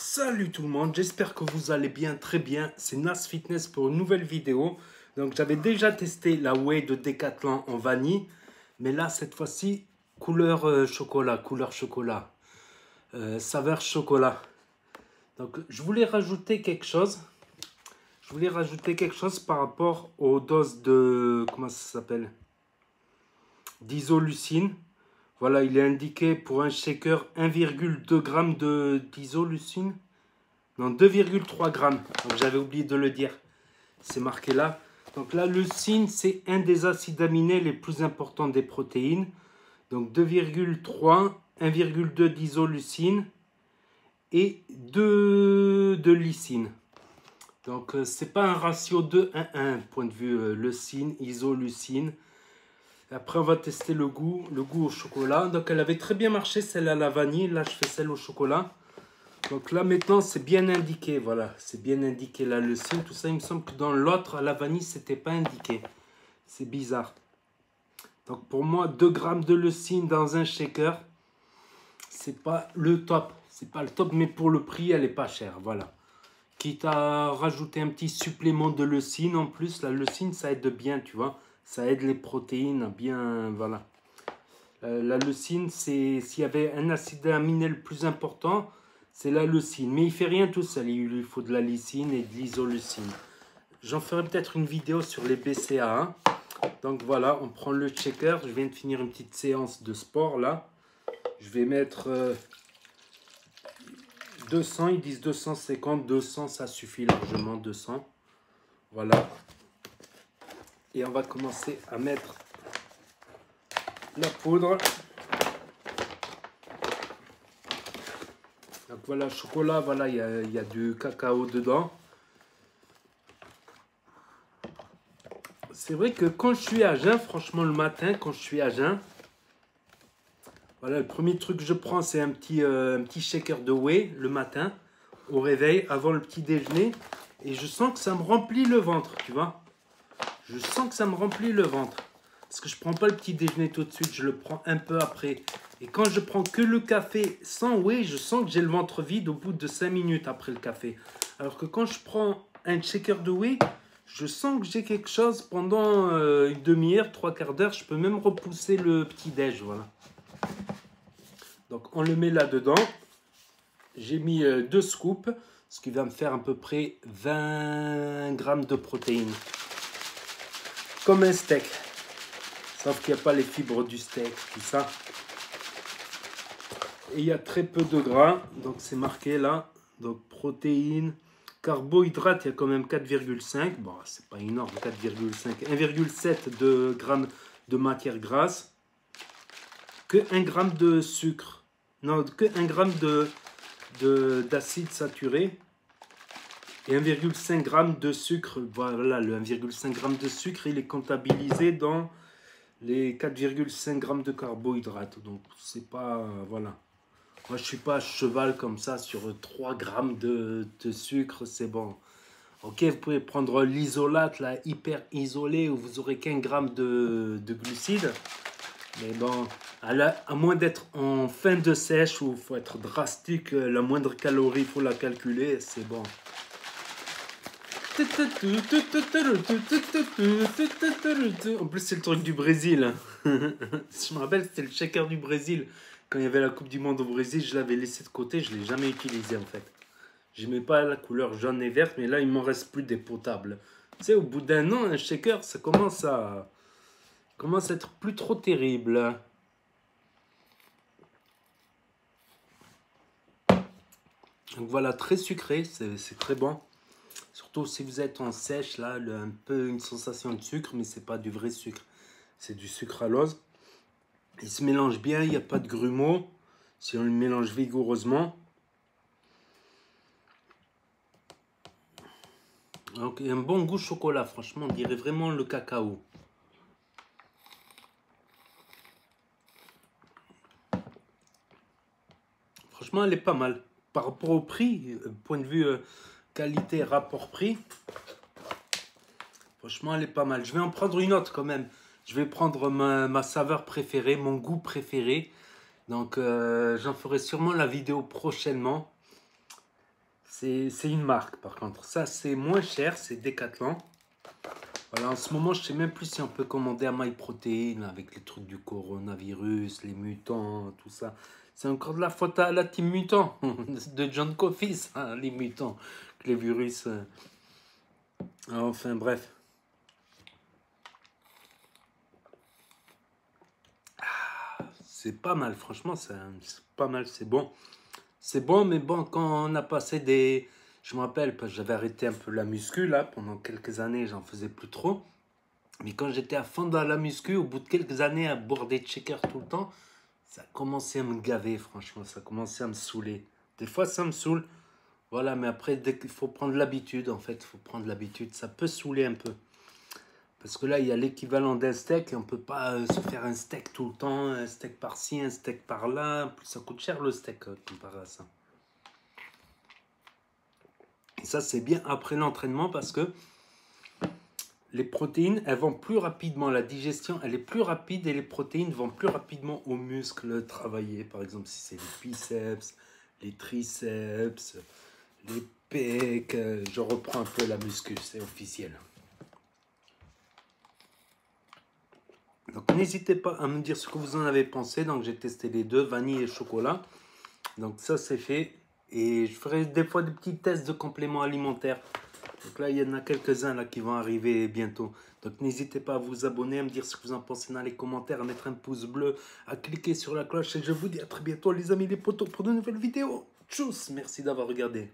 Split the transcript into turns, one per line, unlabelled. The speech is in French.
Salut tout le monde, j'espère que vous allez bien, très bien. C'est Nas Fitness pour une nouvelle vidéo. Donc j'avais déjà testé la whey de Decathlon en vanille, mais là cette fois-ci couleur chocolat, saveur chocolat. Donc je voulais rajouter quelque chose. Par rapport aux doses de, comment ça s'appelle, d'isoleucine. Voilà, il est indiqué pour un shaker 1,2 g d'isoleucine. Non, 2,3 g. Donc j'avais oublié de le dire. C'est marqué là. Donc la leucine, c'est un des acides aminés les plus importants des protéines. Donc 2,3, 1,2 d'isoleucine et 2 de lysine. Donc c'est pas un ratio 2-1-1 point de vue leucine, isoleucine. Après on va tester le goût au chocolat. Donc elle avait très bien marché celle à la vanille. Là je fais celle au chocolat. Donc là maintenant c'est bien indiqué, voilà, c'est bien indiqué la leucine, tout ça. Il me semble que dans l'autre à la vanille c'était pas indiqué, c'est bizarre. Donc pour moi 2 grammes de leucine dans un shaker, c'est pas le top, mais pour le prix elle est pas chère, voilà. Quitte à rajouter un petit supplément de leucine en plus, la leucine ça aide bien, tu vois, ça aide les protéines à bien, voilà. La leucine, c'est s'il y avait un acide aminé le plus important, c'est la leucine. Mais il ne fait rien tout seul. Il lui faut de la lysine et de l'isoleucine. J'en ferai peut-être une vidéo sur les BCAA. Hein. Donc voilà, on prend le shaker. Je viens de finir une petite séance de sport là. Je vais mettre 200. Ils disent 250. 200, ça suffit largement. 200. Voilà. Et on va commencer à mettre la poudre. Donc voilà, chocolat, voilà, il y a du cacao dedans. C'est vrai que quand je suis à jeun, franchement le matin, quand je suis à jeun, voilà, le premier truc que je prends, c'est un petit shaker de whey le matin, au réveil, avant le petit déjeuner. Et je sens que ça me remplit le ventre, tu vois. Je sens que ça me remplit le ventre. Parce que je ne prends pas le petit déjeuner tout de suite, je le prends un peu après. Et quand je prends que le café sans whey, je sens que j'ai le ventre vide au bout de 5 minutes après le café. Alors que quand je prends un shaker de whey, je sens que j'ai quelque chose pendant une demi-heure, 3/4 d'heure. Je peux même repousser le petit déj, voilà. Donc on le met là-dedans. J'ai mis 2 scoops, ce qui va me faire à peu près 20 grammes de protéines. Comme un steak. Sauf qu'il n'y a pas les fibres du steak, tout ça. Et il y a très peu de gras, donc c'est marqué là. Donc protéines, carbohydrates, il y a quand même 4,5. Bon, c'est pas énorme, 4,5. 1,7 de grammes de matière grasse. Que 1 gramme de sucre. Non, que 1 gramme d'acide saturé. Et 1,5 g de sucre. Voilà, le 1,5 g de sucre, il est comptabilisé dans les 4,5 g de carbohydrates. Donc, c'est pas... voilà. Moi, je suis pas à cheval comme ça sur 3 grammes de sucre, c'est bon. Ok, vous pouvez prendre l'isolate, là, hyper isolé, où vous aurez qu'un gramme de glucides. Mais bon, à moins d'être en fin de sèche, où il faut être drastique, la moindre calorie, il faut la calculer, c'est bon. En plus, c'est le truc du Brésil. Je me rappelle, c'était le shaker du Brésil. Quand il y avait la Coupe du Monde au Brésil, je l'avais laissé de côté. Je ne l'ai jamais utilisé en fait. J'aimais pas la couleur jaune et verte, mais là, il m'en reste plus des potables. Tu sais, au bout d'un an, un shaker, ça commence à être plus trop terrible. Donc voilà, très sucré, c'est très bon. Surtout si vous êtes en sèche, là, un peu une sensation de sucre, mais c'est pas du vrai sucre. C'est du sucralose. Il se mélange bien, il n'y a pas de grumeaux. Si on le mélange vigoureusement. Donc il y a un bon goût chocolat, franchement, on dirait vraiment le cacao. Franchement, elle est pas mal. Par rapport au prix, point de vue qualité, rapport prix, franchement, elle est pas mal. Je vais en prendre une autre quand même. Je vais prendre ma saveur préférée, mon goût préféré. Donc, j'en ferai sûrement la vidéo prochainement. C'est une marque par contre. Ça, c'est moins cher, c'est Decathlon. Voilà, en ce moment, je sais même plus si on peut commander à MyProtein avec les trucs du coronavirus, les mutants, tout ça. C'est encore de la faute à la team mutant de John Coffey, ça, les mutants, les virus. Enfin, bref. C'est pas mal, franchement, c'est pas mal, c'est bon. C'est bon, mais bon, quand on a passé des... Je me rappelle, parce que j'avais arrêté un peu la muscu, là, pendant quelques années, j'en faisais plus trop. Mais quand j'étais à fond dans la muscu, au bout de quelques années à boire des checkers tout le temps, ça commençait à me gaver, franchement, ça commençait à me saouler. Des fois, ça me saoule, voilà, mais après, dès qu'il faut prendre l'habitude, en fait, il faut prendre l'habitude, ça peut saouler un peu. Parce que là, il y a l'équivalent d'un steak et on ne peut pas se faire un steak tout le temps, un steak par-ci, un steak par-là. Ça coûte cher le steak comparé à ça. Et ça, c'est bien après l'entraînement parce que les protéines, elles vont plus rapidement. La digestion, elle est plus rapide et les protéines vont plus rapidement aux muscles travailler. Par exemple, si c'est les biceps, les triceps, les pecs. Je reprends un peu la muscu, c'est officiel. Donc n'hésitez pas à me dire ce que vous en avez pensé. Donc j'ai testé les deux, vanille et chocolat. Donc ça c'est fait. Et je ferai des fois des petits tests de compléments alimentaires. Donc là il y en a quelques-uns là qui vont arriver bientôt. Donc n'hésitez pas à vous abonner, à me dire ce que vous en pensez dans les commentaires, à mettre un pouce bleu, à cliquer sur la cloche. Et je vous dis à très bientôt les amis les potos pour de nouvelles vidéos. Tchuss, merci d'avoir regardé.